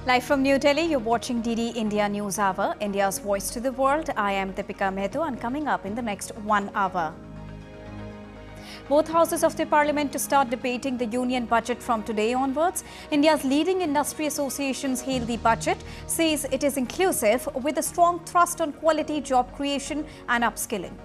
Live from New Delhi, you're watching DD India News Hour, India's voice to the world. I am Deepika Mehto, and coming up in the next 1 hour. Both houses of the parliament to start debating the union budget from today onwards. India's leading industry associations hail the budget, says it is inclusive with a strong thrust on quality job creation and upskilling.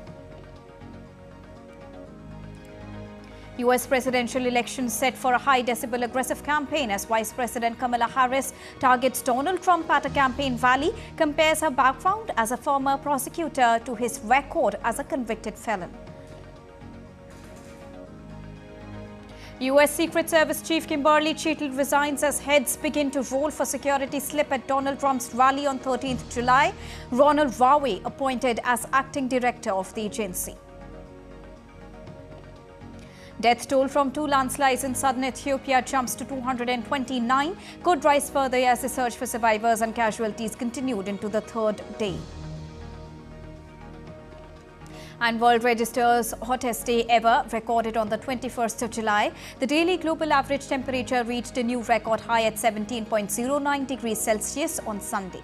US presidential elections set for a high-decibel aggressive campaign as Vice President Kamala Harris targets Donald Trump at a campaign rally, compares her background as a former prosecutor to his record as a convicted felon. US Secret Service Chief Kimberly Cheatle resigns as heads begin to roll for security slip at Donald Trump's rally on 13th July. Ronald Rawe appointed as acting director of the agency. Death toll from 2 landslides in southern Ethiopia jumps to 229, could rise further as the search for survivors and casualties continued into the 3rd day. And world registers hottest day ever recorded on the 21st of July. The daily global average temperature reached a new record high at 17.09 degrees Celsius on Sunday.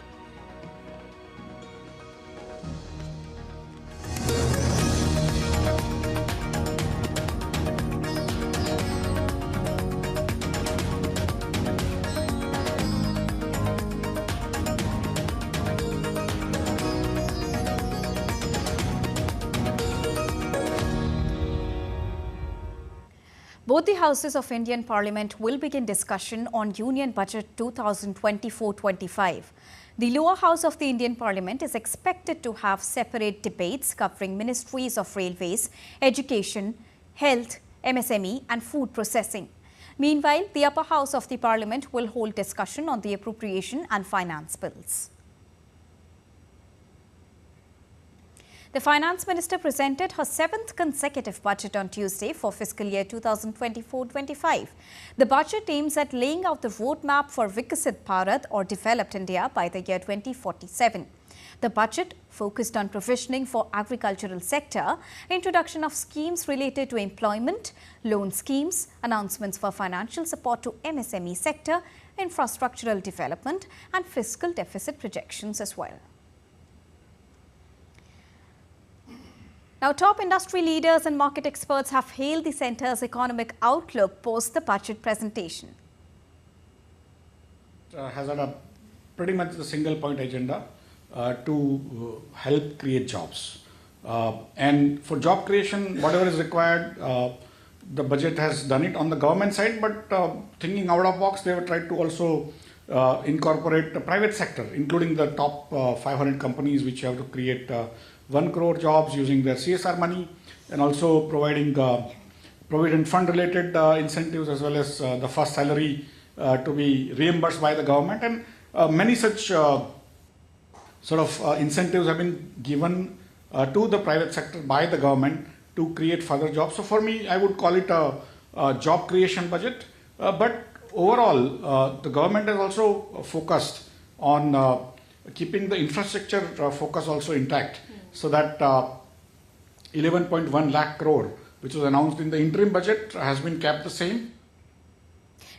Both the houses of Indian Parliament will begin discussion on Union Budget 2024-25. The lower house of the Indian Parliament is expected to have separate debates covering ministries of railways, education, health, MSME and food processing. Meanwhile, the upper house of the Parliament will hold discussion on the appropriation and finance bills. The Finance Minister presented her 7th consecutive budget on Tuesday for fiscal year 2024-25. The budget aims at laying out the roadmap for Vikasit Bharat or Developed India by the year 2047. The budget focused on provisioning for agricultural sector, introduction of schemes related to employment, loan schemes, announcements for financial support to MSME sector, infrastructural development and fiscal deficit projections as well. Now, top industry leaders and market experts have hailed the centre's economic outlook post the budget presentation. Has had a pretty much the single point agenda to help create jobs. And for job creation, whatever is required, the budget has done it on the government side, but thinking out of box, they have tried to also incorporate the private sector, including the top 500 companies which have to create 1 crore jobs using their CSR money, and also providing provident fund related incentives as well as the first salary to be reimbursed by the government, and many such sort of incentives have been given to the private sector by the government to create further jobs. So for me, I would call it a job creation budget, but overall the government has also focused on keeping the infrastructure focus also intact, so that 11.1 lakh crore, which was announced in the interim budget, has been kept the same.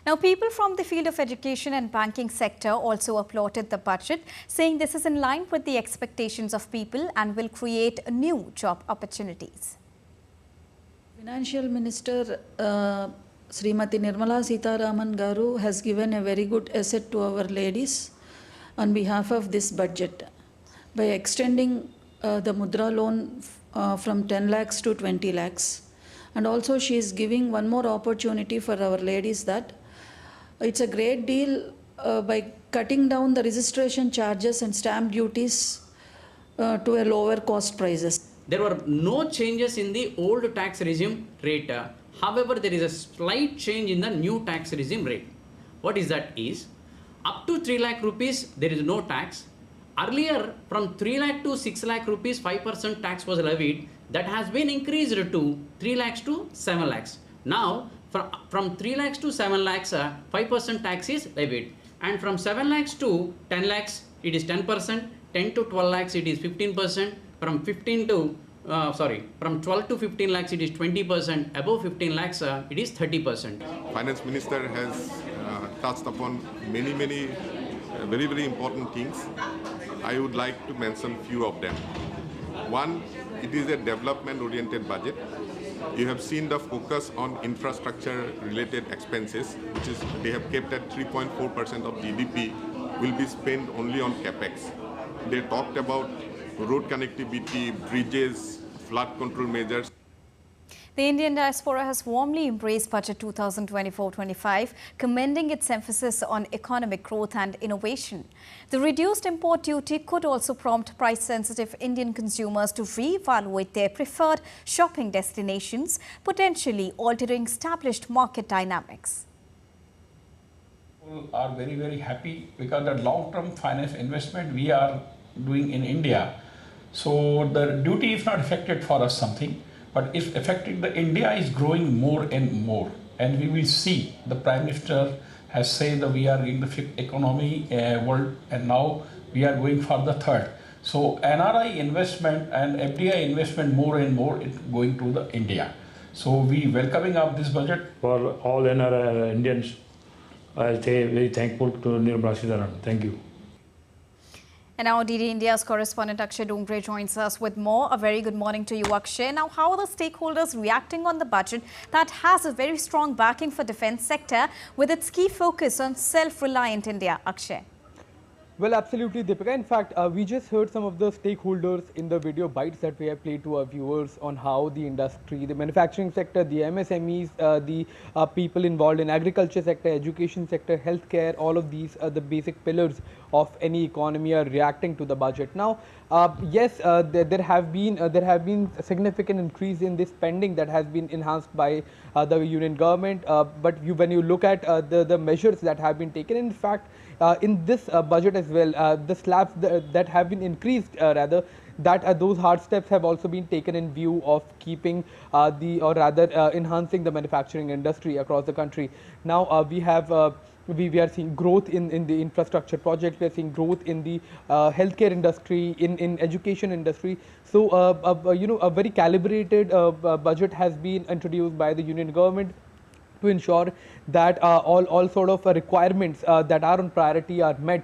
Now, people from the field of education and banking sector also applauded the budget, saying this is in line with the expectations of people and will create new job opportunities. Financial Minister Srimati Nirmala Sitharaman Garu has given a very good asset to our ladies on behalf of this budget by extending the Mudra loan from 10 lakhs to 20 lakhs. And also she is giving one more opportunity for our ladies, that it's a great deal by cutting down the registration charges and stamp duties to a lower cost prices. There were no changes in the old tax regime rate. However, there is a slight change in the new tax regime rate. What is that is, up to 3 lakh rupees, there is no tax. Earlier, from 3 lakh to 6 lakh rupees, 5% tax was levied. That has been increased to 3 lakhs to 7 lakhs. Now, from 3 lakhs to 7 lakhs, 5% tax is levied. And from 7 lakhs to 10 lakhs, it is 10%. 10 to 12 lakhs, it is 15%. From 12 to 15 lakhs, it is 20%. Above 15 lakhs, it is 30%. Finance Minister has touched upon many very, very important things. I would like to mention few of them. One, it is a development-oriented budget. You have seen the focus on infrastructure-related expenses, which is they have kept at 3.4% of GDP, will be spent only on capex. They talked about road connectivity, bridges, flood control measures. The Indian diaspora has warmly embraced Budget 2024-25, commending its emphasis on economic growth and innovation. The reduced import duty could also prompt price-sensitive Indian consumers to re-evaluate their preferred shopping destinations, potentially altering established market dynamics. People are very, very happy because the long-term finance investment we are doing in India. So the duty is not affected for us something, but it's affecting the India is growing more and more. And we will see the Prime Minister has said that we are in the fifth economy world and now we are going for the third. So NRI investment and FDI investment more and more is going to the India. So we welcoming up this budget. For all NRI Indians, I say very thankful to Nirmala Sitharaman. Thank you. And now DD India's correspondent Akshay Dongre joins us with more. A very good morning to you, Akshay. Now, how are the stakeholders reacting on the budget that has a very strong backing for defence sector with its key focus on self-reliant India, Akshay? Well, absolutely, Deepika. In fact, we just heard some of the stakeholders in the video bites that we have played to our viewers on how the industry, the manufacturing sector, the MSMEs, the people involved in agriculture sector, education sector, healthcare, all of these are the basic pillars of any economy are reacting to the budget. Now, yes, there have been a significant increase in this spending that has been enhanced by the union government. But when you look at the measures that have been taken, in fact, in this budget as well, the slabs that have been increased, those hard steps have also been taken in view of keeping enhancing the manufacturing industry across the country. Now we are seeing growth in the infrastructure projects. We are seeing growth in the healthcare industry, in education industry. So a very calibrated budget has been introduced by the union government to ensure that all sort of requirements that are on priority are met,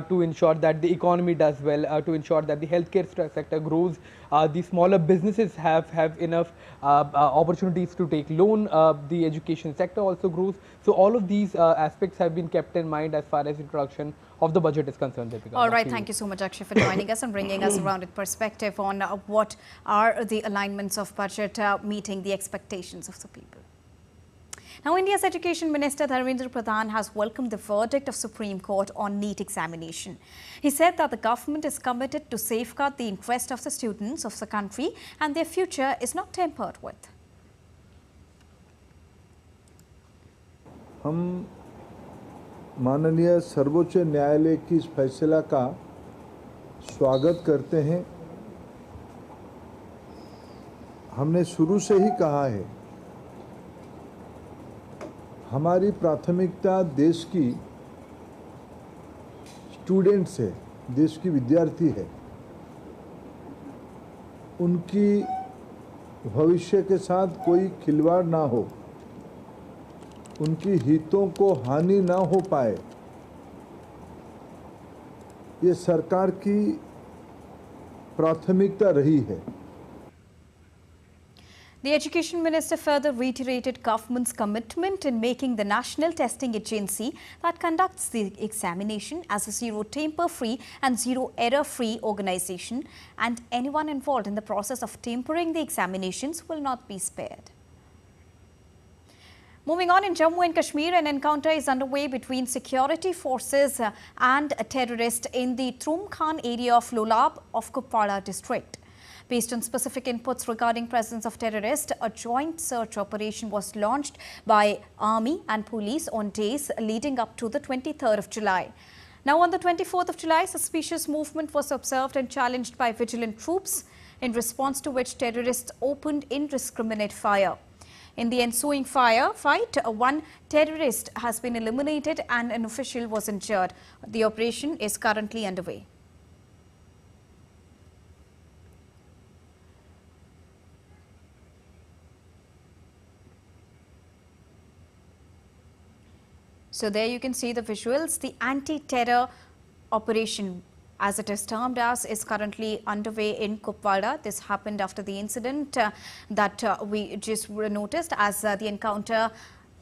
to ensure that the economy does well, to ensure that the healthcare sector grows, the smaller businesses have enough opportunities to take loan, the education sector also grows. So all of these aspects have been kept in mind as far as introduction of the budget is concerned. Deepika. All right, thank you so much, Akshay, for joining us and bringing us a rounded perspective on what are the alignments of budget meeting the expectations of the people. Now, India's Education Minister Dharmendra Pradhan has welcomed the verdict of Supreme Court on NEET examination. He said that the government is committed to safeguard the interest of the students of the country and their future is not tampered with. हम माननीय सर्वोच्च न्यायालय की इस फैसला का स्वागत करते हैं। हमने शुरू से ही कहा है, हमारी प्राथमिकता देश की स्टूडेंट्स है, देश की विद्यार्थी है, उनकी भविष्य के साथ कोई खिलवाड़ ना हो, उनकी हितों को हानि ना हो पाए, ये सरकार की प्राथमिकता रही है। The Education Minister further reiterated government's commitment in making the National Testing Agency that conducts the examination as a zero tamper-free and zero error-free organization, and anyone involved in the process of tampering the examinations will not be spared. Moving on, in Jammu and Kashmir, an encounter is underway between security forces and terrorists in the Trumkhan area of Lolab of Kupwara district. Based on specific inputs regarding presence of terrorists, a joint search operation was launched by army and police on days leading up to the 23rd of July. Now, on the 24th of July, suspicious movement was observed and challenged by vigilant troops, in response to which terrorists opened indiscriminate fire. In the ensuing fight, one terrorist has been eliminated and an official was injured. The operation is currently underway. So there you can see the visuals. The anti-terror operation, as it is termed as, is currently underway in Kupwara. This happened after the incident that we just noticed, as the encounter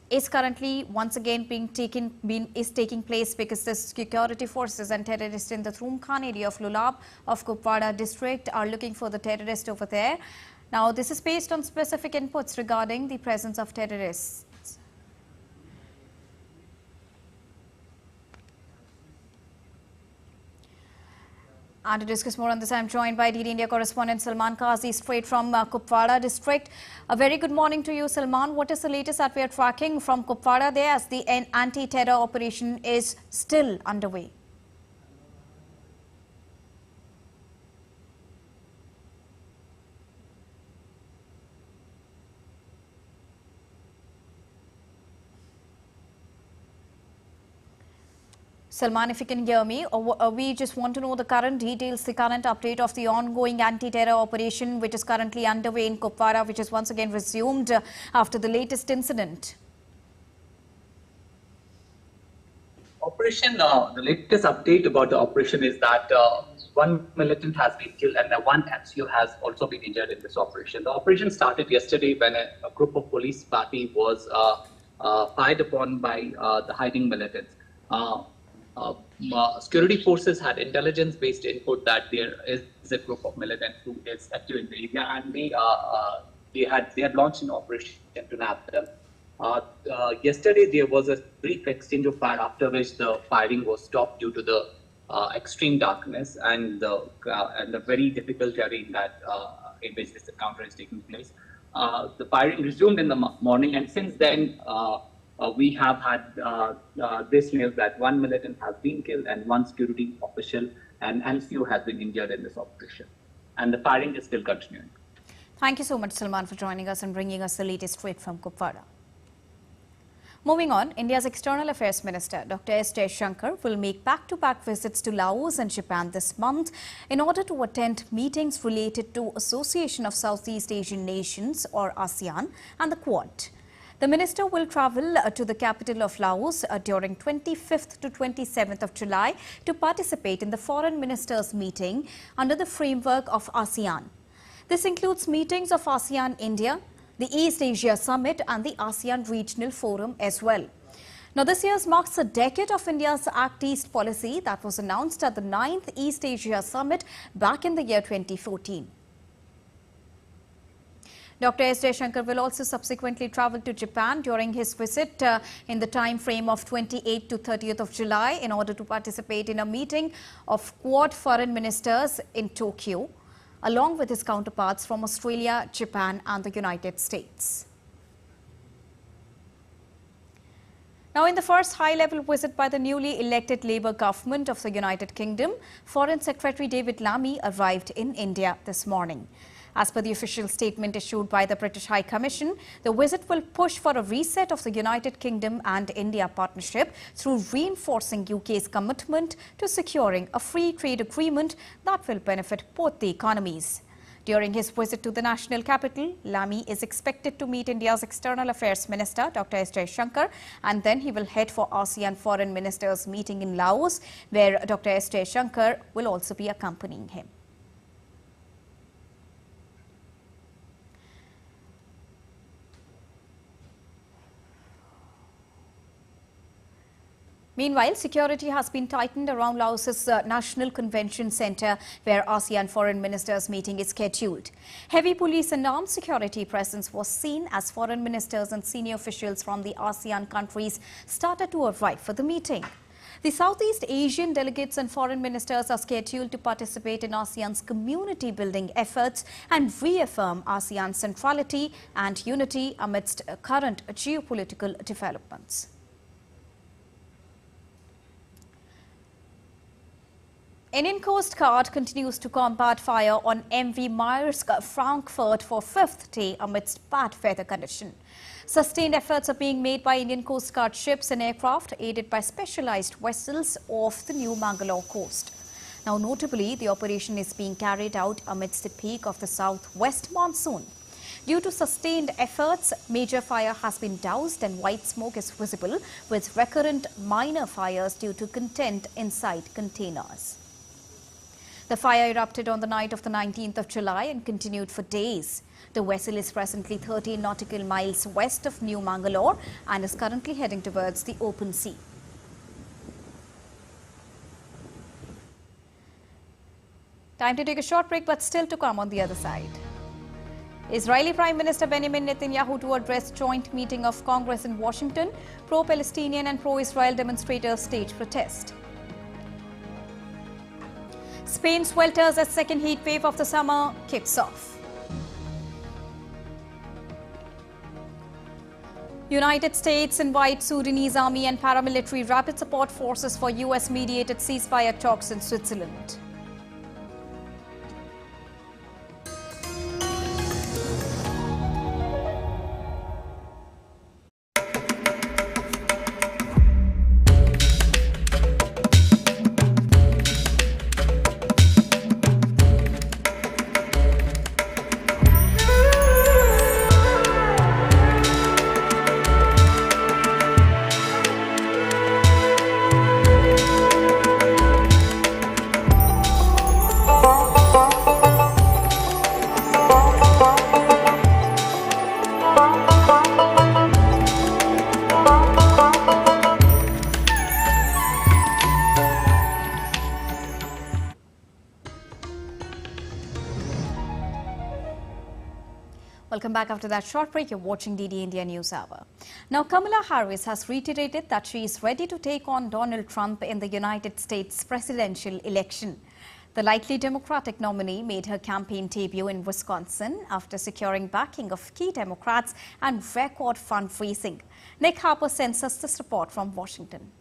is currently once again taking place because the security forces and terrorists in the Throomkhan area of Lulab of Kupwara district are looking for the terrorist over there. Now, this is based on specific inputs regarding the presence of terrorists. And to discuss more on this, I am joined by DD India correspondent Salman Qazi, straight from Kupwara district. A very good morning to you, Salman. What is the latest that we are tracking from Kupwara there, as the anti-terror operation is still underway? Salman, if you can hear me, we just want to know the current details, the current update of the ongoing anti-terror operation which is currently underway in Kupwara, which is once again resumed after the latest incident. Operation, the latest update about the operation is that one militant has been killed and one NCO has also been injured in this operation. The operation started yesterday when a group of police party was fired upon by the hiding militants. Security forces had intelligence-based input that there is a group of militants who is active in the area, and they had launched an operation to nab them. Yesterday there was a brief exchange of fire, after which the firing was stopped due to the extreme darkness and the very difficult terrain that in which this encounter is taking place. The firing resumed in the morning, and since then we have had this news that one militant has been killed and one security official and NCO has been injured in this operation. And the firing is still continuing. Thank you so much, Salman, for joining us and bringing us the latest straight from Kupwara. Moving on, India's External Affairs Minister, Dr. S. Jaishankar, will make back-to-back visits to Laos and Japan this month in order to attend meetings related to Association of Southeast Asian Nations, or ASEAN, and the Quad. The minister will travel to the capital of Laos during 25th to 27th of July to participate in the foreign ministers' meeting under the framework of ASEAN. This includes meetings of ASEAN India, the East Asia Summit and the ASEAN Regional Forum as well. Now, this year marks a decade of India's Act East policy that was announced at the 9th East Asia Summit back in the year 2014. Dr. S. Jaishankar will also subsequently travel to Japan during his visit in the time frame of 28th to 30th of July in order to participate in a meeting of Quad foreign ministers in Tokyo, along with his counterparts from Australia, Japan and the United States. Now, in the first high-level visit by the newly elected Labour government of the United Kingdom, Foreign Secretary David Lammy arrived in India this morning. As per the official statement issued by the British High Commission, the visit will push for a reset of the United Kingdom and India partnership through reinforcing UK's commitment to securing a free trade agreement that will benefit both the economies. During his visit to the national capital, Lammy is expected to meet India's External Affairs Minister, Dr. S. Jaishankar, and then he will head for ASEAN Foreign Ministers meeting in Laos, where Dr. S. Jaishankar will also be accompanying him. Meanwhile, security has been tightened around Laos's National Convention Centre, where ASEAN Foreign Ministers meeting is scheduled. Heavy police and armed security presence was seen as foreign ministers and senior officials from the ASEAN countries started to arrive for the meeting. The Southeast Asian delegates and foreign ministers are scheduled to participate in ASEAN's community building efforts and reaffirm ASEAN's centrality and unity amidst current geopolitical developments. Indian Coast Guard continues to combat fire on MV Maersk Frankfurt for 5th day amidst bad weather condition. Sustained efforts are being made by Indian Coast Guard ships and aircraft aided by specialized vessels off the New Mangalore coast. Now, notably, the operation is being carried out amidst the peak of the southwest monsoon. Due to sustained efforts, major fire has been doused and white smoke is visible, with recurrent minor fires due to content inside containers. The fire erupted on the night of the 19th of July and continued for days. The vessel is presently 13 nautical miles west of New Mangalore and is currently heading towards the open sea. Time to take a short break, but still to come on the other side. Israeli Prime Minister Benjamin Netanyahu to address joint meeting of Congress in Washington. Pro-Palestinian and pro-Israel demonstrators stage protest. Spain swelters as second heat wave of the summer kicks off. United States invite Sudanese army and paramilitary rapid support forces for US-mediated ceasefire talks in Switzerland. Welcome back after that short break. You're watching DD India News Hour. Now, Kamala Harris has reiterated that she is ready to take on Donald Trump in the United States presidential election. The likely Democratic nominee made her campaign debut in Wisconsin after securing backing of key Democrats and record fundraising. Nick Harper sends us this report from Washington.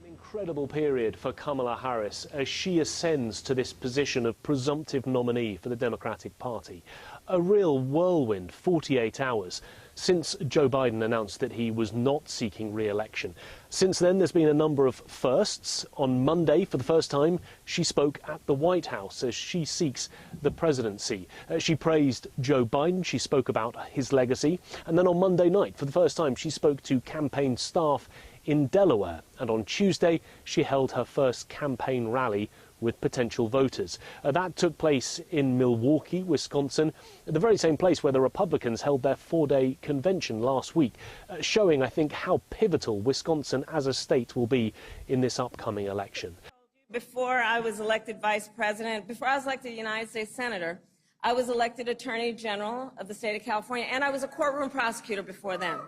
Incredible period for Kamala Harris as she ascends to this position of presumptive nominee for the Democratic Party. A real whirlwind 48 hours since Joe Biden announced that he was not seeking re-election. Since then, there's been a number of firsts. On Monday, for the first time, she spoke at the White House as she seeks the presidency. She praised Joe Biden. She spoke about his legacy. And then on Monday night, for the first time, she spoke to campaign staff in Delaware, and on Tuesday she held her first campaign rally with potential voters. That took place in Milwaukee, Wisconsin, the very same place where the Republicans held their four-day convention last week, showing, I think, how pivotal Wisconsin as a state will be in this upcoming election. Before I was elected vice president, before I was elected United States Senator, I was elected Attorney General of the state of California, and I was a courtroom prosecutor before then.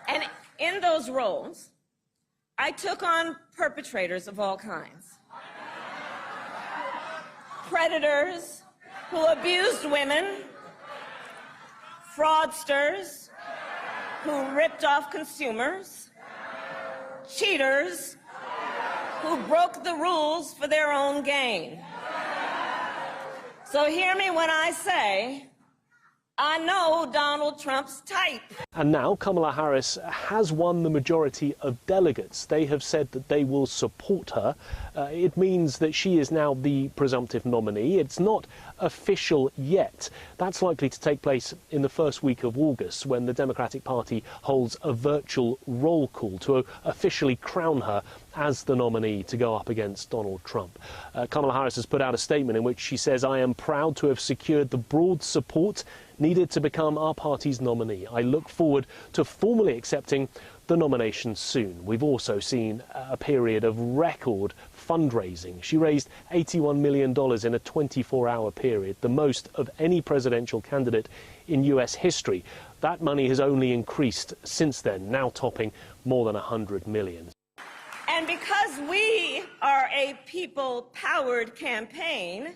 And in those roles, I took on perpetrators of all kinds. Predators who abused women, fraudsters who ripped off consumers, cheaters who broke the rules for their own gain. So hear me when I say, I know Donald Trump's type. And now Kamala Harris has won the majority of delegates. They have said that they will support her. It means that she is now the presumptive nominee. It's not official yet. That's likely to take place in the first week of August when the Democratic Party holds a virtual roll call to officially crown her as the nominee to go up against Donald Trump. Kamala Harris has put out a statement in which she says, "I am proud to have secured the broad support needed to become our party's nominee. I look forward to formally accepting the nomination soon." We've also seen a period of record fundraising. She raised $81 million in a 24-hour period, the most of any presidential candidate in US history. That money has only increased since then, now topping more than $100 million. And because we are a people-powered campaign,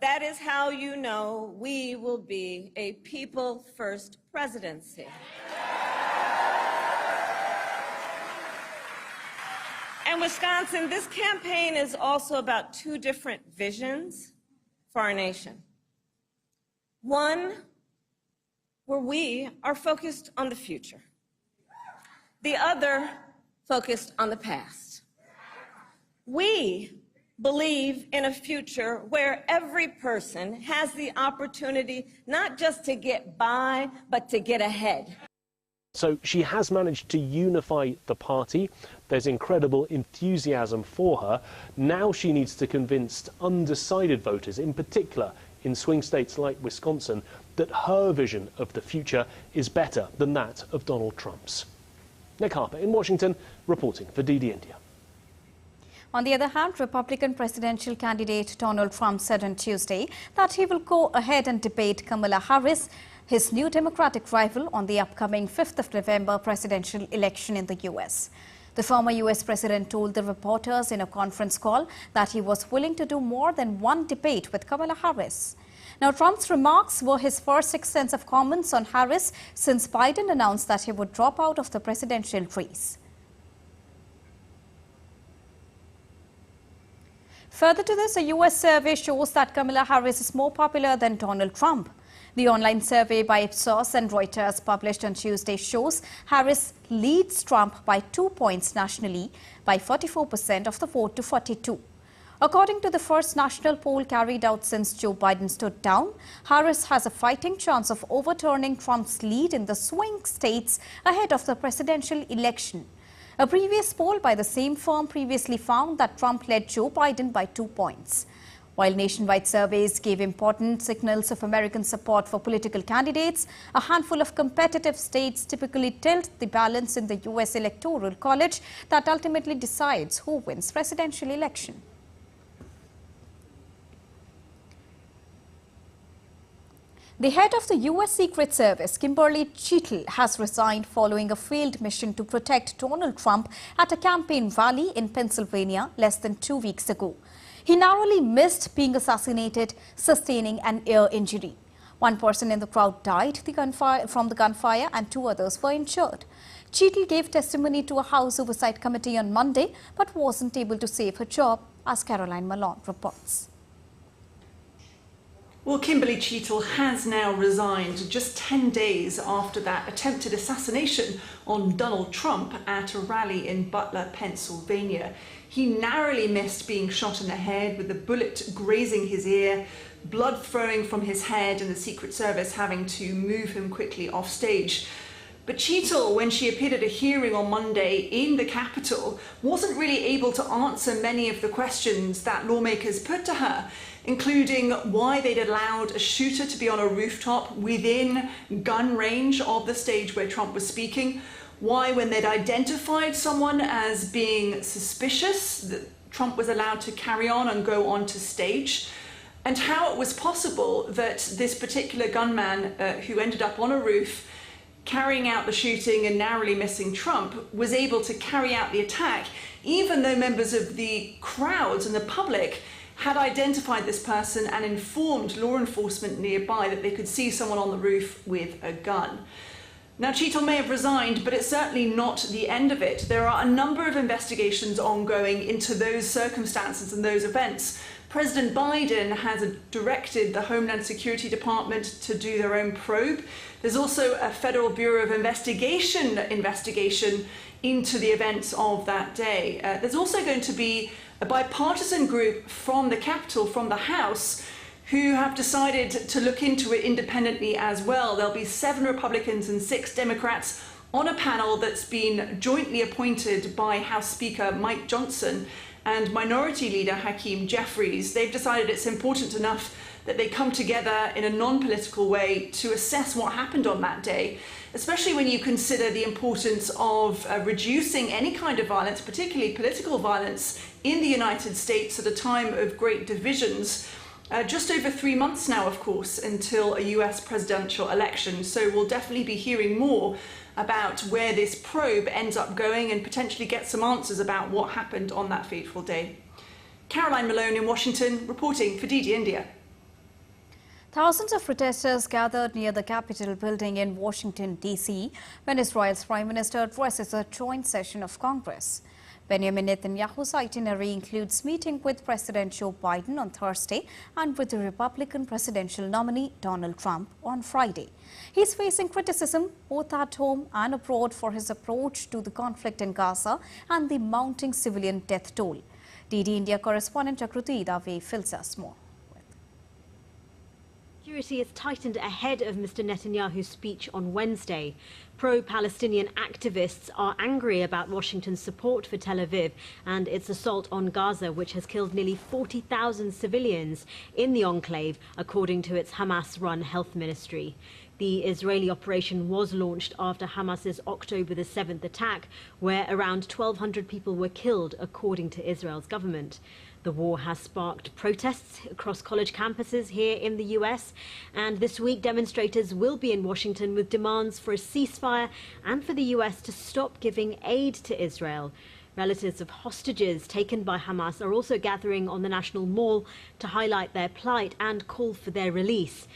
that is how you know we will be a people-first presidency. And Wisconsin, this campaign is also about two different visions for our nation. One, where we are focused on the future. The other, focused on the past. We believe in a future where every person has the opportunity not just to get by, but to get ahead. So she has managed to unify the party. There's incredible enthusiasm for her. Now she needs to convince undecided voters, in particular in swing states like Wisconsin, that her vision of the future is better than that of Donald Trump's. Nick Harper in Washington, reporting for DD India. On the other hand, Republican presidential candidate Donald Trump said on Tuesday that he will go ahead and debate Kamala Harris, his new Democratic rival, on the upcoming 5th of November presidential election in the U.S. The former U.S. president told the reporters in a conference call that he was willing to do more than one debate with Kamala Harris. Now, Trump's remarks were his first extensive comments on Harris since Biden announced that he would drop out of the presidential race. Further to this, a U.S. survey shows that Kamala Harris is more popular than Donald Trump. The online survey by Ipsos and Reuters published on Tuesday shows Harris leads Trump by 2 points nationally, by 44% of the vote to 42%. According to the first national poll carried out since Joe Biden stood down, Harris has a fighting chance of overturning Trump's lead in the swing states ahead of the presidential election. A previous poll by the same firm previously found that Trump led Joe Biden by 2 points. While nationwide surveys gave important signals of American support for political candidates, a handful of competitive states typically tilt the balance in the U.S. Electoral College that ultimately decides who wins presidential election. The head of the U.S. Secret Service, Kimberly Cheatle, has resigned following a failed mission to protect Donald Trump at a campaign rally in Pennsylvania less than 2 weeks ago. He narrowly missed being assassinated, sustaining an ear injury. One person in the crowd died from the gunfire and 2 others were injured. Cheatle gave testimony to a House Oversight Committee on Monday but wasn't able to save her job, as Caroline Malone reports. Well, Kimberly Cheatle has now resigned just 10 days after that attempted assassination on Donald Trump at a rally in Butler, Pennsylvania. He narrowly missed being shot in the head with a bullet grazing his ear, blood flowing from his head, and the Secret Service having to move him quickly off stage. But Cheatle, when she appeared at a hearing on Monday in the Capitol, wasn't really able to answer many of the questions that lawmakers put to her, including why they'd allowed a shooter to be on a rooftop within gun range of the stage where Trump was speaking, why when they'd identified someone as being suspicious that Trump was allowed to carry on and go onto stage, and how it was possible that this particular gunman who ended up on a roof carrying out the shooting and narrowly missing Trump was able to carry out the attack, even though members of the crowds and the public had identified this person and informed law enforcement nearby that they could see someone on the roof with a gun. Now, Cheatle may have resigned, but it's certainly not the end of it. There are a number of investigations ongoing into those circumstances and those events. President Biden has directed the Homeland Security Department to do their own probe. There's also a Federal Bureau of investigation into the events of that day. There's also going to be a bipartisan group from the Capitol, from the House, who have decided to look into it independently as well. There'll be 7 Republicans and 6 Democrats on a panel that's been jointly appointed by House Speaker Mike Johnson and Minority Leader Hakeem Jeffries. They've decided it's important enough that they come together in a non-political way to assess what happened on that day, especially when you consider the importance of reducing any kind of violence, particularly political violence, in the United States at a time of great divisions. Just over 3 months now, of course, until a US presidential election. So we'll definitely be hearing more about where this probe ends up going and potentially get some answers about what happened on that fateful day. Caroline Malone in Washington, reporting for DD India. Thousands of protesters gathered near the Capitol building in Washington, D.C. when Israel's Prime Minister addresses a joint session of Congress. Benjamin Netanyahu's itinerary includes meeting with President Joe Biden on Thursday and with the Republican presidential nominee Donald Trump on Friday. He's facing criticism both at home and abroad for his approach to the conflict in Gaza and the mounting civilian death toll. DD India correspondent Jagruti Dave fills us more. Security is tightened ahead of Mr. Netanyahu's speech on Wednesday. Pro-Palestinian activists are angry about Washington's support for Tel Aviv and its assault on Gaza, which has killed nearly 40,000 civilians in the enclave, according to its Hamas-run health ministry. The Israeli operation was launched after Hamas's October the 7th attack, where around 1,200 people were killed, according to Israel's government. The war has sparked protests across college campuses here in the US, and this week demonstrators will be in Washington with demands for a ceasefire and for the US to stop giving aid to Israel. Relatives of hostages taken by Hamas are also gathering on the National Mall to highlight their plight and call for their release.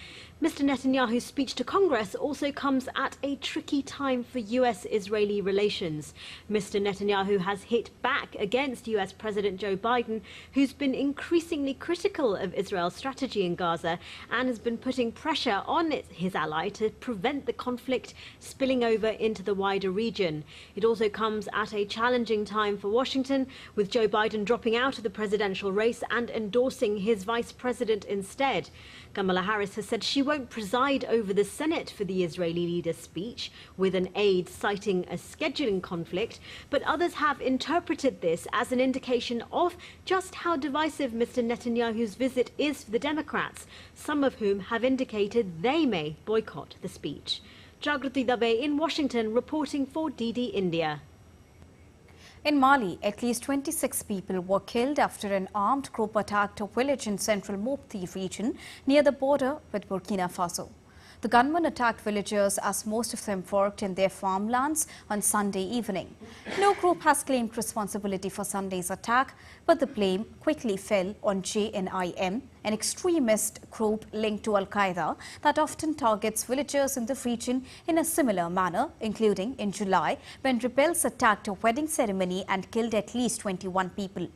Mr. Netanyahu's speech to Congress also comes at a tricky time for US-Israeli relations. Mr. Netanyahu has hit back against US President Joe Biden, who's been increasingly critical of Israel's strategy in Gaza and has been putting pressure on his ally to prevent the conflict spilling over into the wider region. It also comes at a challenging time for Washington, with Joe Biden dropping out of the presidential race and endorsing his vice president instead. Kamala Harris has said she won't preside over the Senate for the Israeli leader's speech, with an aide citing a scheduling conflict, but others have interpreted this as an indication of just how divisive Mr. Netanyahu's visit is for the Democrats, some of whom have indicated they may boycott the speech. Jagruti Dave in Washington reporting for DD India. In Mali, at least 26 people were killed after an armed group attacked a village in central Mopti region near the border with Burkina Faso. The gunmen attacked villagers as most of them worked in their farmlands on Sunday evening. No group has claimed responsibility for Sunday's attack, but the blame quickly fell on JNIM, an extremist group linked to Al-Qaeda that often targets villagers in the region in a similar manner, including in July when rebels attacked a wedding ceremony and killed at least 21 people.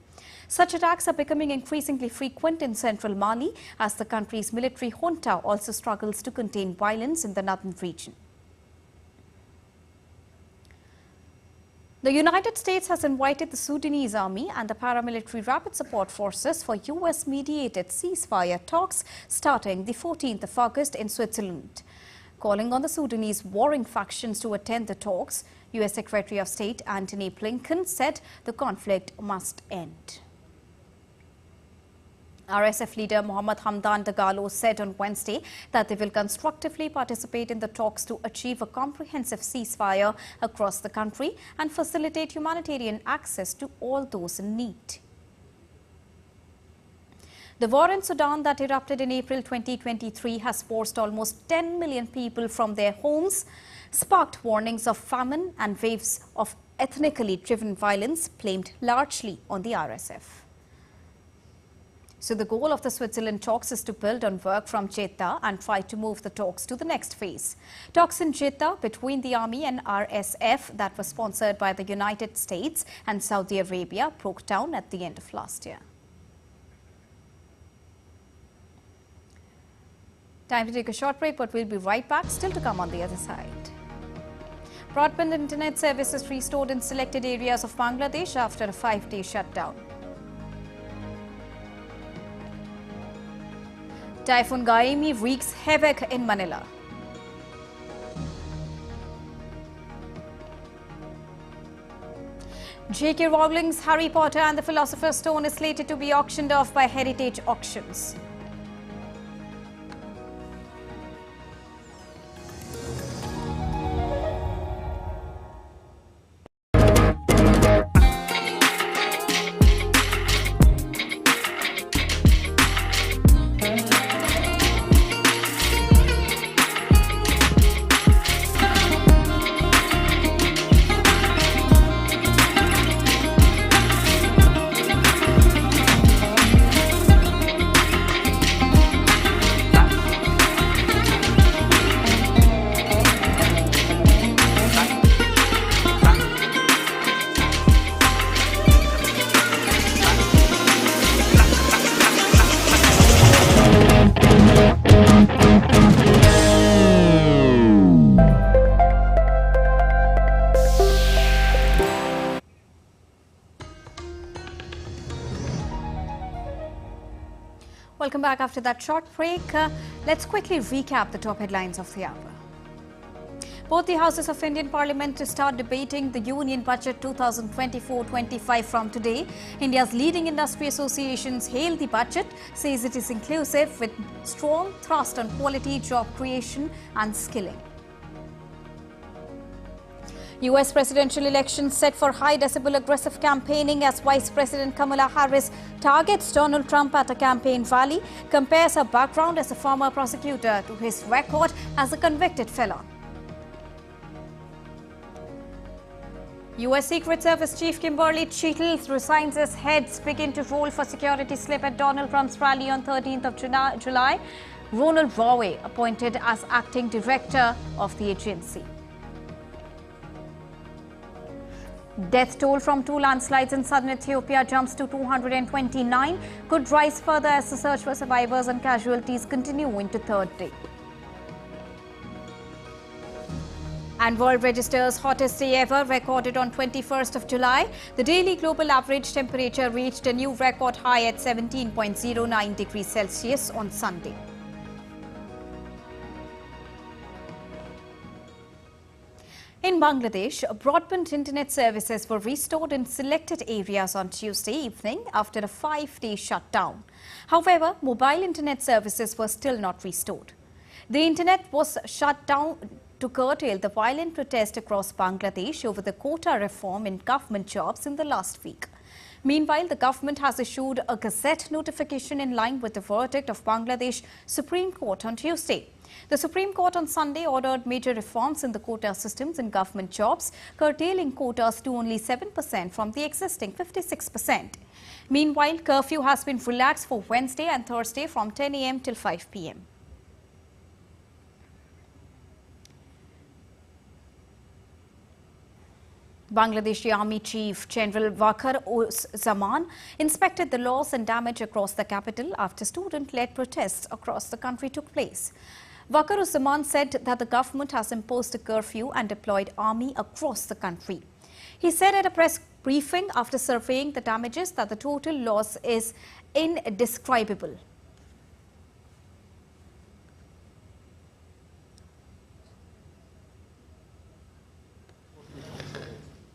Such attacks are becoming increasingly frequent in central Mali as the country's military junta also struggles to contain violence in the northern region. The United States has invited the Sudanese army and the paramilitary rapid support forces for US-mediated ceasefire talks starting the 14th of August in Switzerland. Calling on the Sudanese warring factions to attend the talks, US Secretary of State Antony Blinken said the conflict must end. RSF leader Mohammed Hamdan Dagalo said on Wednesday that they will constructively participate in the talks to achieve a comprehensive ceasefire across the country and facilitate humanitarian access to all those in need. The war in Sudan that erupted in April 2023 has forced almost 10 million people from their homes, sparked warnings of famine and waves of ethnically driven violence blamed largely on the RSF. So the goal of the Switzerland talks is to build on work from Jeddah and try to move the talks to the next phase. Talks in Jeddah between the army and RSF that was sponsored by the United States and Saudi Arabia broke down at the end of last year. Time to take a short break, but we'll be right back, still to come on the other side. Broadband internet services restored in selected areas of Bangladesh after a 5-day shutdown. Typhoon Gimi wreaks havoc in Manila. J.K. Rowling's Harry Potter and the Philosopher's Stone is slated to be auctioned off by Heritage Auctions. Welcome back after that short break. Let's quickly recap the top headlines of the hour. Both the houses of Indian Parliament to start debating the Union Budget 2024-25 from today. India's leading industry associations hail the budget, says it is inclusive with strong thrust on quality, job creation and skilling. US presidential elections set for high decibel aggressive campaigning as Vice President Kamala Harris targets Donald Trump at a campaign rally, compares her background as a former prosecutor to his record as a convicted felon. US Secret Service Chief Kimberly Cheatles resigns as heads begin to roll for security slip at Donald Trump's rally on 13th of July. Ronald Rowe appointed as acting director of the agency. Death toll from 2 landslides in southern Ethiopia jumps to 229, could rise further as the search for survivors and casualties continue into third day. And world registers hottest day ever recorded on 21st of July. The daily global average temperature reached a new record high at 17.09 degrees Celsius on Sunday. In Bangladesh, broadband internet services were restored in selected areas on Tuesday evening after a 5-day shutdown. However, mobile internet services were still not restored. The internet was shut down to curtail the violent protest across Bangladesh over the quota reform in government jobs in the last week. Meanwhile, the government has issued a Gazette notification in line with the verdict of Bangladesh Supreme Court on Tuesday. The Supreme Court on Sunday ordered major reforms in the quota systems in government jobs, curtailing quotas to only 7% from the existing 56%. Meanwhile, curfew has been relaxed for Wednesday and Thursday from 10 a.m. till 5 p.m. Bangladeshi Army Chief General Wakar-uz-Zaman inspected the loss and damage across the capital after student-led protests across the country took place. Wakar-uz-Zaman said that the government has imposed a curfew and deployed army across the country. He said at a press briefing after surveying the damages that the total loss is indescribable.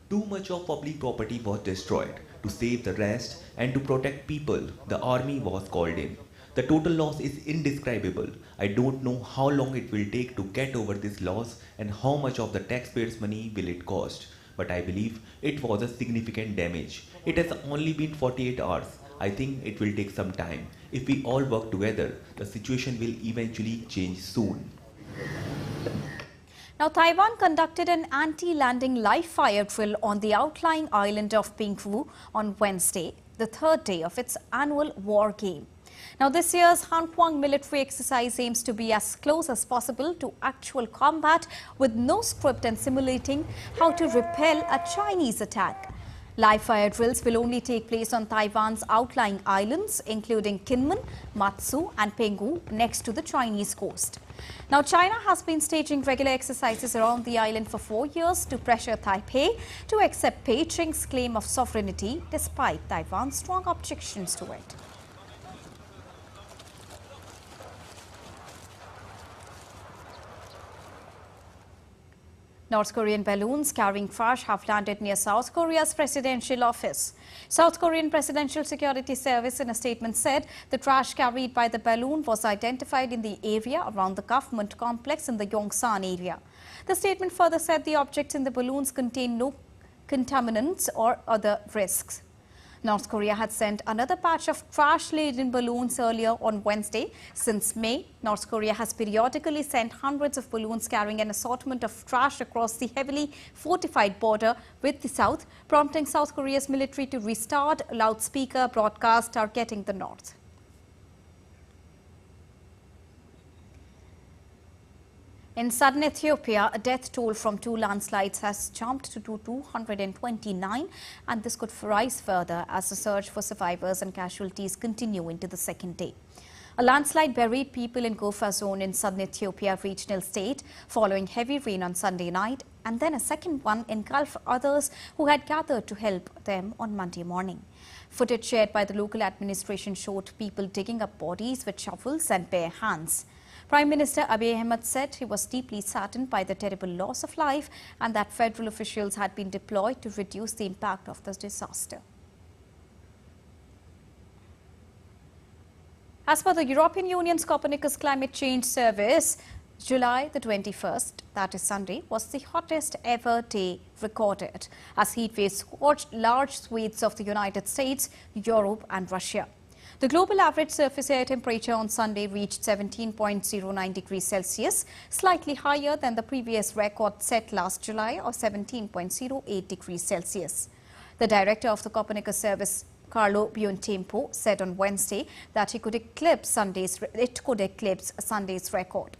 Too much of public property was destroyed. To save the rest and to protect people, the army was called in. The total loss is indescribable. I don't know how long it will take to get over this loss and how much of the taxpayers' money will it cost. But I believe it was a significant damage. It has only been 48 hours. I think it will take some time. If we all work together, the situation will eventually change soon. Now, Taiwan conducted an anti-landing live fire drill on the outlying island of Pingwu on Wednesday, the third day of its annual war game. Now, this year's Hankwang military exercise aims to be as close as possible to actual combat with no script and simulating how to repel a Chinese attack. Live fire drills will only take place on Taiwan's outlying islands, including Kinmen, Matsu and Penghu, next to the Chinese coast. Now, China has been staging regular exercises around the island for 4 years to pressure Taipei to accept Beijing's claim of sovereignty, despite Taiwan's strong objections to it. North Korean balloons carrying trash have landed near South Korea's presidential office. South Korean Presidential Security Service in a statement said the trash carried by the balloon was identified in the area around the government complex in the Yongsan area. The statement further said the objects in the balloons contain no contaminants or other risks. North Korea had sent another batch of trash-laden balloons earlier on Wednesday. Since May, North Korea has periodically sent hundreds of balloons carrying an assortment of trash across the heavily fortified border with the South, prompting South Korea's military to restart loudspeaker broadcasts targeting the North. In southern Ethiopia, a death toll from 2 landslides has jumped to 229, and this could rise further as the search for survivors and casualties continue into the second day. A landslide buried people in Gofa zone in southern Ethiopia regional state following heavy rain on Sunday night. and then a second one engulfed others who had gathered to help them on Monday morning. Footage shared by the local administration showed people digging up bodies with shovels and bare hands. Prime Minister Abiy Ahmed said he was deeply saddened by the terrible loss of life and that federal officials had been deployed to reduce the impact of this disaster. As per the European Union's Copernicus Climate Change Service, July the 21st, that is Sunday, was the hottest ever day recorded as heat waves scorched large swathes of the United States, Europe and Russia. The global average surface air temperature on Sunday reached 17.09 degrees Celsius, slightly higher than the previous record set last July of 17.08 degrees Celsius. The director of the Copernicus service, Carlo Buontempo, said on Wednesday that it could eclipse Sunday's record.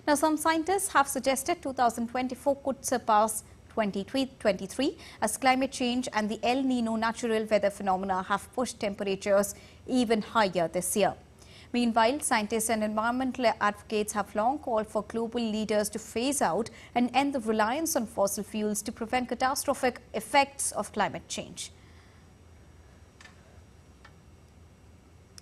Now, some scientists have suggested 2024 could surpass 2023 as climate change and the El Nino natural weather phenomena have pushed temperatures even higher this year. Meanwhile, scientists and environmental advocates have long called for global leaders to phase out and end the reliance on fossil fuels to prevent catastrophic effects of climate change.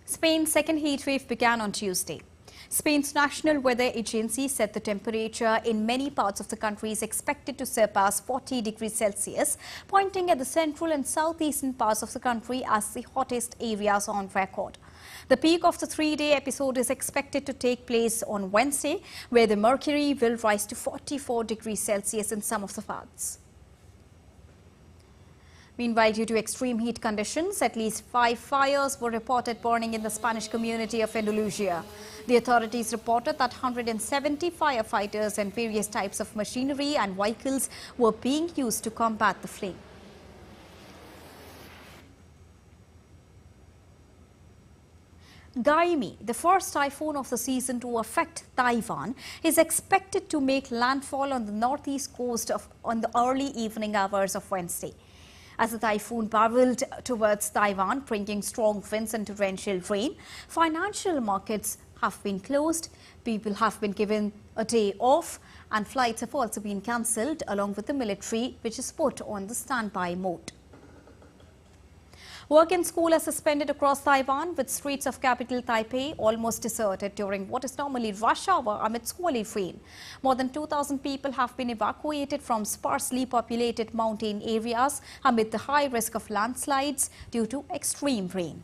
Spain's second heat wave began on Tuesday. Spain's National Weather Agency said the temperature in many parts of the country is expected to surpass 40 degrees Celsius, pointing at the central and southeastern parts of the country as the hottest areas on record. The peak of the three-day episode is expected to take place on Wednesday, where the mercury will rise to 44 degrees Celsius in some of the parts. Meanwhile, due to extreme heat conditions, at least 5 fires were reported burning in the Spanish community of Andalusia. The authorities reported that 170 firefighters and various types of machinery and vehicles were being used to combat the flame. Gimi, the first typhoon of the season to affect Taiwan, is expected to make landfall on the northeast coast on the early evening hours of Wednesday. As the typhoon barreled towards Taiwan, bringing strong winds and torrential rain, financial markets have been closed, people have been given a day off, and flights have also been cancelled, along with the military, which is put on the standby mode. Work and school are suspended across Taiwan, with streets of capital Taipei almost deserted during what is normally rush hour amid squally rain. More than 2,000 people have been evacuated from sparsely populated mountain areas amid the high risk of landslides due to extreme rain.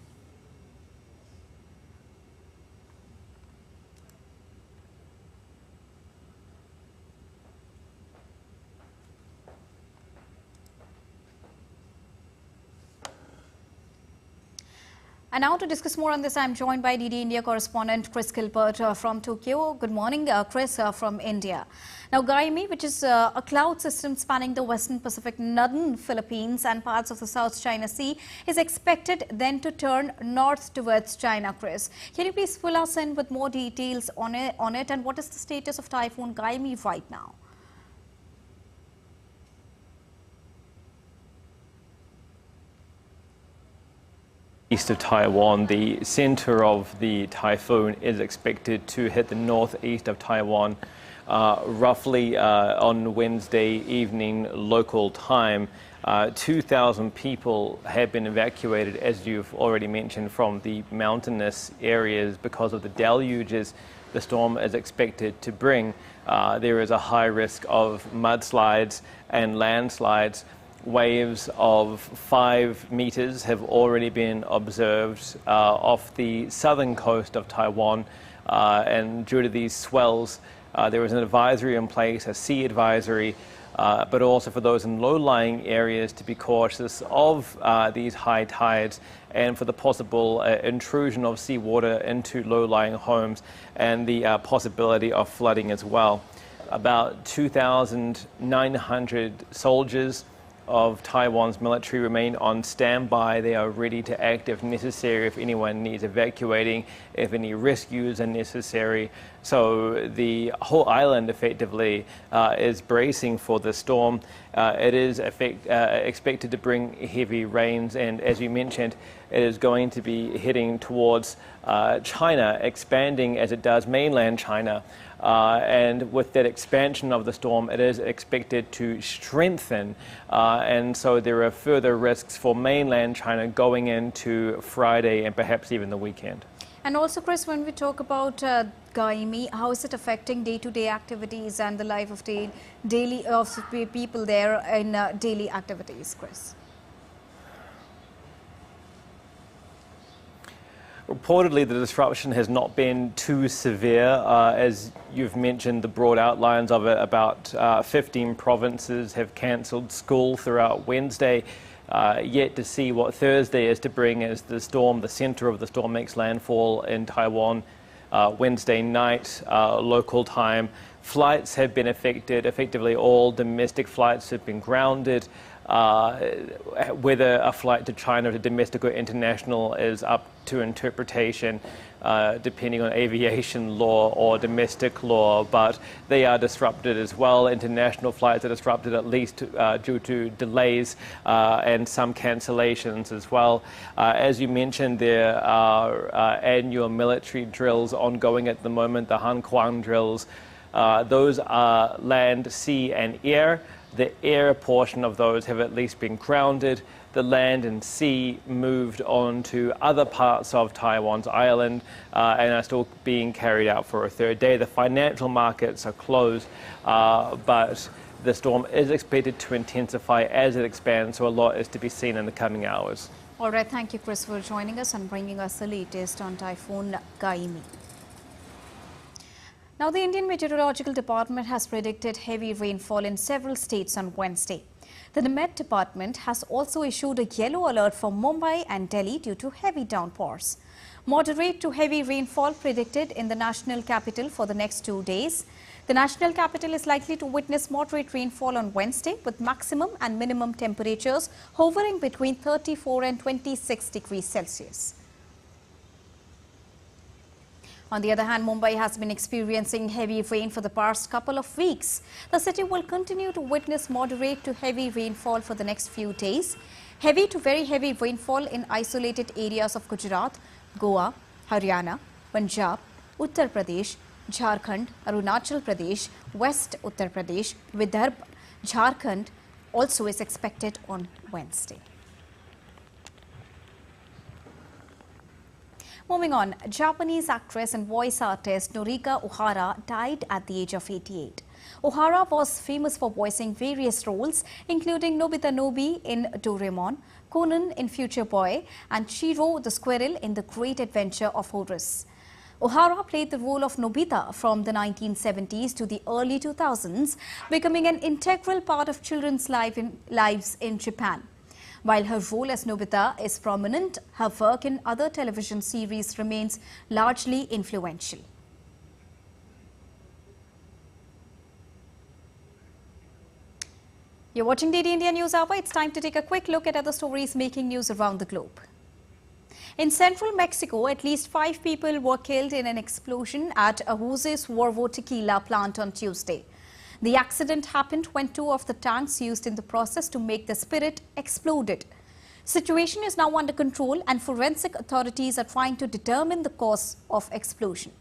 And now to discuss more on this, I'm joined by DD India correspondent Chris Gilbert from Tokyo. Good morning, Chris from India. Now, Gimi, which is a cloud system spanning the Western Pacific, northern Philippines and parts of the South China Sea, is expected then to turn north towards China, Chris. Can you please fill us in with more details on it and what is the status of Typhoon Gimi right now? East of Taiwan, the center of the typhoon is expected to hit the northeast of Taiwan roughly on Wednesday evening local time. 2,000 people have been evacuated, as you've already mentioned, from the mountainous areas because of the deluges the storm is expected to bring. There is a high risk of mudslides and landslides. Waves of 5 meters have already been observed off the southern coast of Taiwan, and due to these swells, there is an advisory in place, a sea advisory, but also for those in low-lying areas to be cautious of these high tides and for the possible intrusion of seawater into low-lying homes and the possibility of flooding as well. About 2,900 soldiers of Taiwan's military remain on standby. They are ready to act if necessary, if anyone needs evacuating, if any rescues are necessary. So the whole island effectively is bracing for the storm. It is expected to bring heavy rains, and as you mentioned, it is going to be heading towards China, expanding as it does mainland China. and with that expansion of the storm, it is expected to strengthen, and so there are further risks for mainland China going into Friday and perhaps even the weekend. And also, Chris, when we talk about Gimi, how is it affecting day-to-day activities and the life of daily people there in daily activities, Chris? Reportedly, the disruption has not been too severe. As you've mentioned, the broad outlines of it, about 15 provinces have cancelled school throughout Wednesday. Yet to see what Thursday is to bring as the storm, the centre of the storm, makes landfall in Taiwan Wednesday night, local time. Flights have been affected. Effectively, all domestic flights have been grounded. Whether a flight to China, to domestic or international, is up to interpretation, depending on aviation law or domestic law, but they are disrupted as well. International flights are disrupted, at least due to delays and some cancellations as well. As you mentioned, there are annual military drills ongoing at the moment, the Han Kuang drills. Those are land, sea and air. The air portion of those have at least been grounded. The land and sea moved on to other parts of Taiwan's island and are still being carried out for a third day. The financial markets are closed, but the storm is expected to intensify as it expands, so a lot is to be seen in the coming hours. All right, thank you, Chris, for joining us and bringing us the latest on Typhoon Gimi. Now, the Indian Meteorological Department has predicted heavy rainfall in several states on Wednesday. The Met Department has also issued a yellow alert for Mumbai and Delhi due to heavy downpours. Moderate to heavy rainfall predicted in the national capital for the next 2 days. The national capital is likely to witness moderate rainfall on Wednesday, with maximum and minimum temperatures hovering between 34 and 26 degrees Celsius. On the other hand, Mumbai has been experiencing heavy rain for the past couple of weeks. The city will continue to witness moderate to heavy rainfall for the next few days. Heavy to very heavy rainfall in isolated areas of Gujarat, Goa, Haryana, Punjab, Uttar Pradesh, Jharkhand, Arunachal Pradesh, West Uttar Pradesh, Vidarbha, Jharkhand also is expected on Wednesday. Moving on, Japanese actress and voice artist Noriko Ohara died at the age of 88. Ohara was famous for voicing various roles, including Nobita Nobi in Doraemon, Conan in Future Boy, and Chihiro the Squirrel in The Great Adventure of Horace. Ohara played the role of Nobita from the 1970s to the early 2000s, becoming an integral part of children's lives in Japan. While her role as Nobita is prominent, her work in other television series remains largely influential. You're watching DD India News Hour. It's time to take a quick look at other stories making news around the globe. In central Mexico, at least 5 people were killed in an explosion at a Jose's Cuervo tequila plant on Tuesday. The accident happened when 2 of the tanks used in the process to make the spirit exploded. Situation is now under control and forensic authorities are trying to determine the cause of explosion.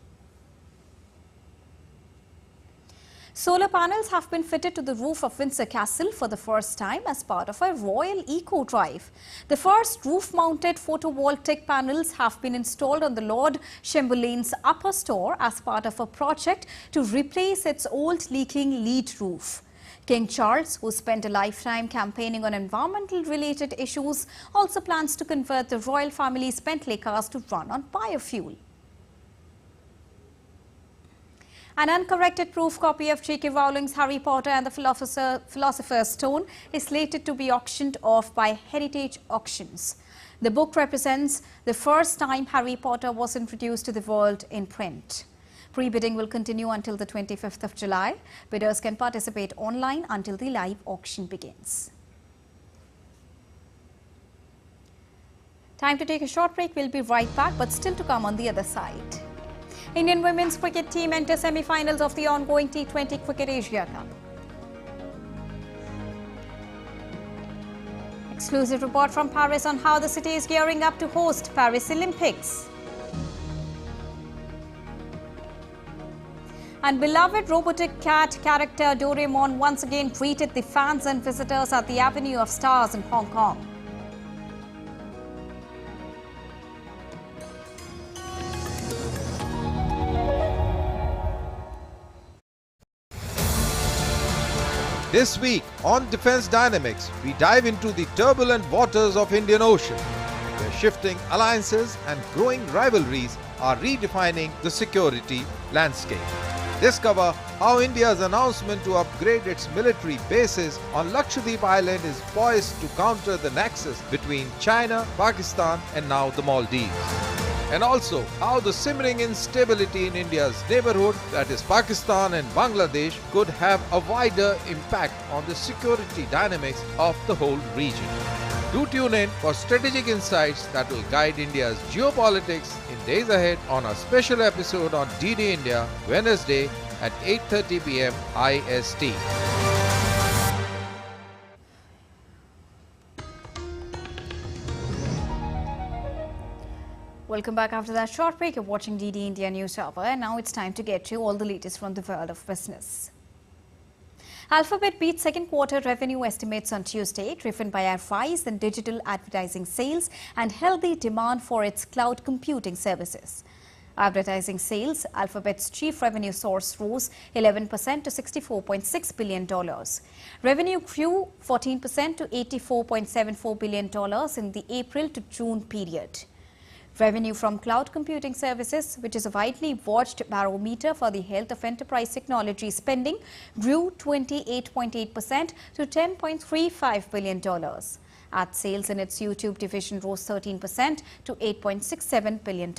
Solar panels have been fitted to the roof of Windsor Castle for the first time as part of a royal eco-drive. The first roof-mounted photovoltaic panels have been installed on the Lord Chamberlain's upper store as part of a project to replace its old leaking lead roof. King Charles, who spent a lifetime campaigning on environmental-related issues, also plans to convert the royal family's Bentley cars to run on biofuel. An uncorrected proof copy of J.K. Rowling's Harry Potter and the Philosopher's Stone is slated to be auctioned off by Heritage Auctions. The book represents the first time Harry Potter was introduced to the world in print. Pre-bidding will continue until the 25th of July. Bidders can participate online until the live auction begins. Time to take a short break. We'll be right back, but still to come on the other side. Indian women's cricket team enter semi-finals of the ongoing T20 Cricket Asia Cup. Exclusive report from Paris on how the city is gearing up to host Paris Olympics. And beloved robotic cat character Doraemon once again greeted the fans and visitors at the Avenue of Stars in Hong Kong. This week on Defense Dynamics, we dive into the turbulent waters of Indian Ocean, where shifting alliances and growing rivalries are redefining the security landscape. Discover how India's announcement to upgrade its military bases on Lakshadweep Island is poised to counter the nexus between China, Pakistan and now the Maldives. And also how the simmering instability in India's neighborhood, that is Pakistan and Bangladesh, could have a wider impact on the security dynamics of the whole region. Do tune in for strategic insights that will guide India's geopolitics in days ahead on a special episode on DD India, Wednesday at 8:30 p.m. IST. Welcome back after that short break. You're watching DD India News Hour, and now it's time to get you all the latest from the world of business. Alphabet beat second quarter revenue estimates on Tuesday, driven by a rise in digital advertising sales and healthy demand for its cloud computing services. Advertising sales, Alphabet's chief revenue source, rose 11% to $64.6 billion. Revenue grew 14% to $84.74 billion in the April to June period. Revenue from cloud computing services, which is a widely watched barometer for the health of enterprise technology spending, grew 28.8% to $10.35 billion. Ad sales in its YouTube division rose 13% to $8.67 billion.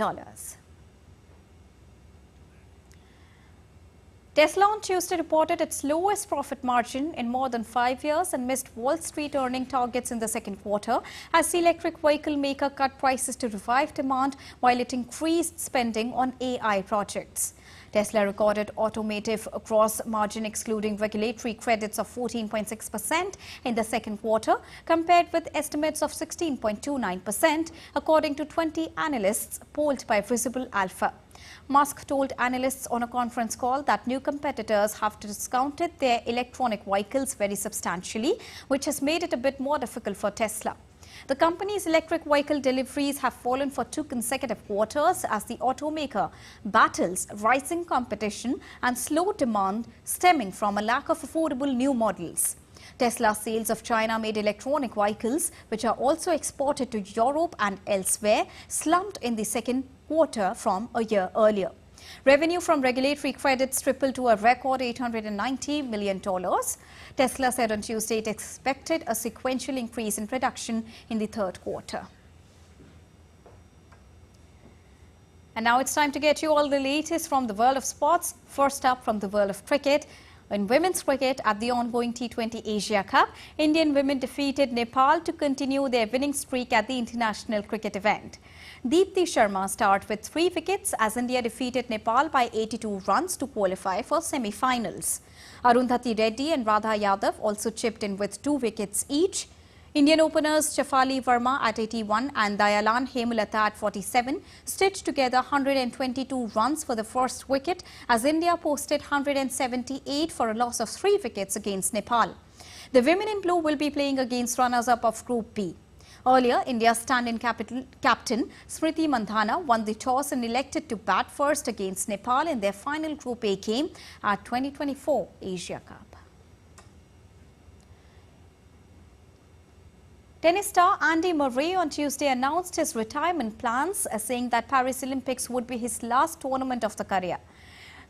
Tesla on Tuesday reported its lowest profit margin in more than 5 years and missed Wall Street earning targets in the second quarter as the electric vehicle maker cut prices to revive demand while it increased spending on AI projects. Tesla recorded automotive gross margin excluding regulatory credits of 14.6% in the second quarter, compared with estimates of 16.29%, according to 20 analysts polled by Visible Alpha. Musk told analysts on a conference call that new competitors have discounted their electronic vehicles very substantially, which has made it a bit more difficult for Tesla. The company's electric vehicle deliveries have fallen for 2 consecutive quarters as the automaker battles rising competition and slow demand stemming from a lack of affordable new models. Tesla's sales of China-made electronic vehicles, which are also exported to Europe and elsewhere, slumped in the second quarter from a year earlier. Revenue from regulatory credits tripled to a record $890 million. Tesla said on Tuesday it expected a sequential increase in production in the third quarter. And now it's time to get you all the latest from the world of sports. First up, from the world of cricket. In women's cricket, at the ongoing T20 Asia Cup, Indian women defeated Nepal to continue their winning streak at the international cricket event. Deepti Sharma starred with 3 wickets as India defeated Nepal by 82 runs to qualify for semi-finals. Arundhati Reddy and Radha Yadav also chipped in with 2 wickets each. Indian openers Shafali Verma at 81 and Dayalan Hemulata at 47 stitched together 122 runs for the first wicket as India posted 178 for a loss of 3 wickets against Nepal. The women in blue will be playing against runners-up of Group B. Earlier, India's stand-in captain Smriti Mandhana won the toss and elected to bat first against Nepal in their final Group A game at 2024 Asia Cup. Tennis star Andy Murray on Tuesday announced his retirement plans, saying that Paris Olympics would be his last tournament of the career.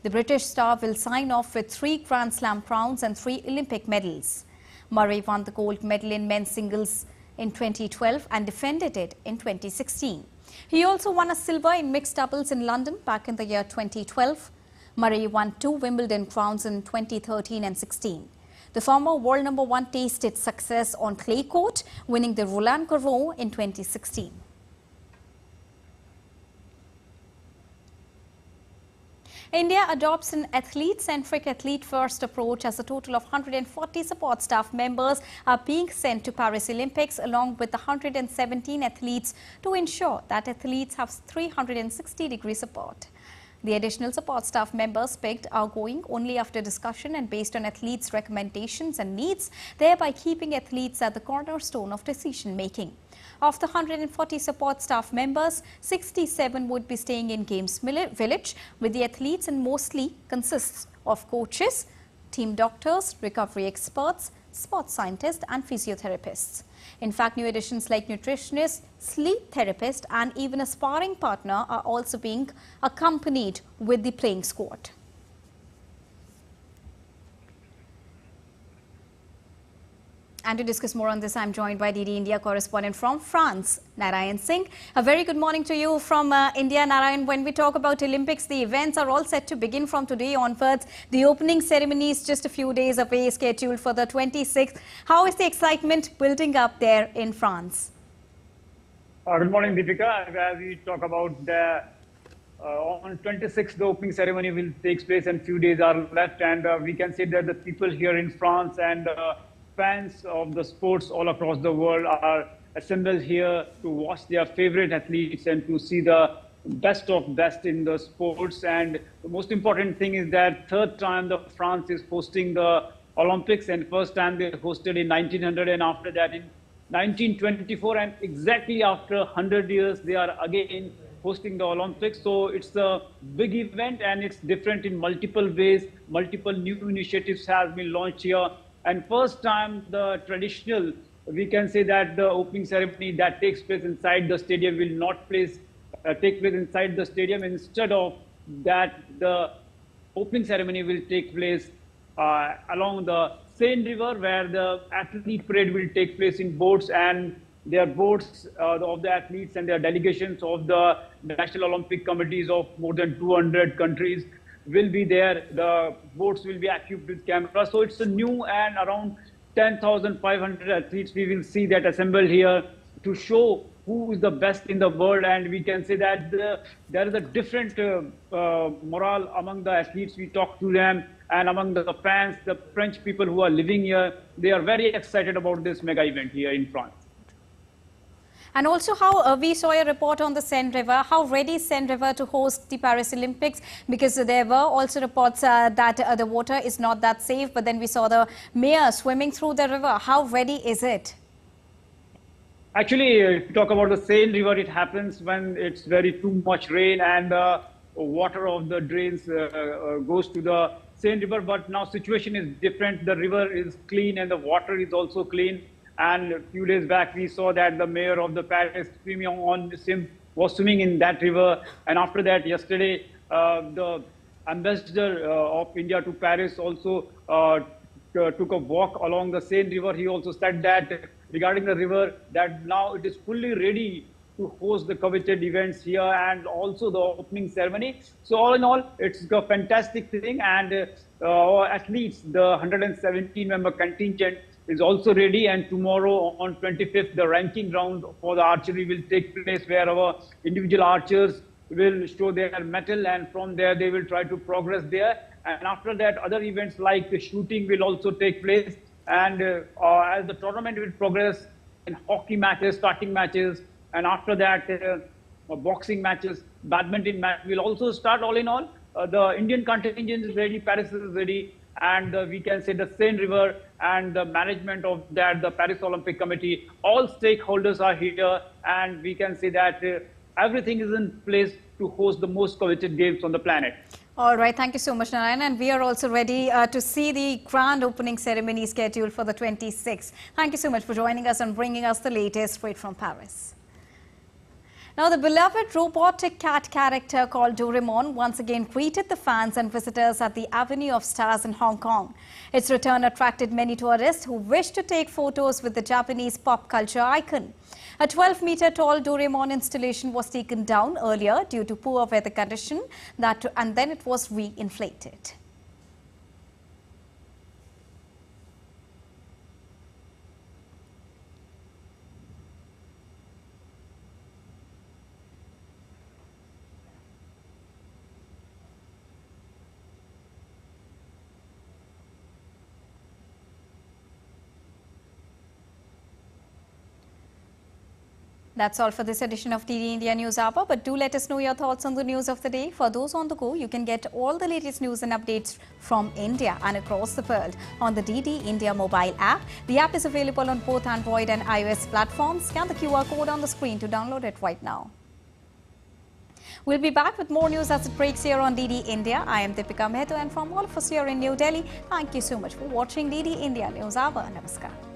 The British star will sign off with 3 Grand Slam crowns and 3 Olympic medals. Murray won the gold medal in men's singles in 2012 and defended it in 2016. He also won a silver in mixed doubles in London back in the year 2012. Murray won 2 Wimbledon crowns in 2013 and 16. The former world number 1 tasted success on clay court, winning the Roland Garros in 2016. India adopts an athlete-centric, athlete-first approach as a total of 140 support staff members are being sent to Paris Olympics along with the 117 athletes to ensure that athletes have 360-degree support. The additional support staff members picked are going only after discussion and based on athletes' recommendations and needs, thereby keeping athletes at the cornerstone of decision making. Of the 140 support staff members, 67 would be staying in Games Village with the athletes, and mostly consists of coaches, team doctors, recovery experts, sports scientists and physiotherapists. In fact, new additions like nutritionists, sleep therapist and even a sparring partner are also being accompanied with the playing squad. And to discuss more on this, I'm joined by DD India correspondent from France, Narayan Singh. A very good morning to you from India, Narayan. When we talk about Olympics, the events are all set to begin from today onwards. The opening ceremony is just a few days away, scheduled for the 26th. How is the excitement building up there in France? Good morning, Deepika. As we talk about the on 26th, the opening ceremony will take place and few days are left. And we can say that the people here in France and fans of the sports all across the world are assembled here to watch their favorite athletes and to see the best of best in the sports. And the most important thing is that third time the France is hosting the Olympics, and first time they hosted in 1900 and after that in 1924, and exactly after 100 years they are again hosting the Olympics. So it's a big event and it's different in multiple ways. Multiple new initiatives have been launched here. And first time the traditional, we can say that the opening ceremony that takes place inside the stadium will not take place inside the stadium. Instead of that, the opening ceremony will take place along the Seine River, where the athlete parade will take place in boats, and their boats of the athletes and their delegations of the National Olympic Committees of more than 200 countries will be there. The boats will be equipped with cameras. So it's a new, and around 10,500 athletes we will see that assembled here to show who is the best in the world. And we can say that there is a different morale among the athletes. We talk to them, and among the fans, the French people who are living here, they are very excited about this mega event here in France. And also how we saw a report on the Seine River. How ready is Seine River to host the Paris Olympics? Because there were also reports that the water is not that safe, but then we saw the mayor swimming through the river. How ready is it? Actually, if you talk about the Seine River, it happens when it's very too much rain and the water of the drains goes to the Seine River. But now situation is different. The river is clean and the water is also clean. And a few days back, we saw that the mayor of the Paris, was swimming in that river. And after that, yesterday, the ambassador of India to Paris also took a walk along the Seine River. He also said that regarding the river, that now it is fully ready to host the coveted events here and also the opening ceremony. So all in all, it's a fantastic thing. And our athletes, the 117-member contingent, is also ready, and tomorrow on 25th the ranking round for the archery will take place, where our individual archers will show their mettle, and from there they will try to progress there. And after that, other events like the shooting will also take place, and as the tournament will progress in hockey matches, starting matches, and after that boxing matches, badminton match will also start. All in all, the Indian contingent is ready, Paris is ready, and we can say the Seine River and the management of that, the Paris Olympic Committee, all stakeholders are here, and we can say that everything is in place to host the most coveted games on the planet. All right, thank you so much, Narayan. And we are also ready to see the grand opening ceremony scheduled for the 26th. Thank you so much for joining us and bringing us the latest straight from Paris. Now, the beloved robotic cat character called Doraemon once again greeted the fans and visitors at the Avenue of Stars in Hong Kong. Its return attracted many tourists who wished to take photos with the Japanese pop culture icon. A 12-meter-tall Doraemon installation was taken down earlier due to poor weather condition, and then it was re-inflated. That's all for this edition of DD India News Hour, but do let us know your thoughts on the news of the day. For those on the go, you can get all the latest news and updates from India and across the world on the DD India mobile app. The app is available on both Android and iOS platforms. Scan the QR code on the screen to download it right now. We'll be back with more news as it breaks here on DD India. I am Deepika Mehta, and from all of us here in New Delhi, thank you so much for watching DD India News Hour. Namaskar.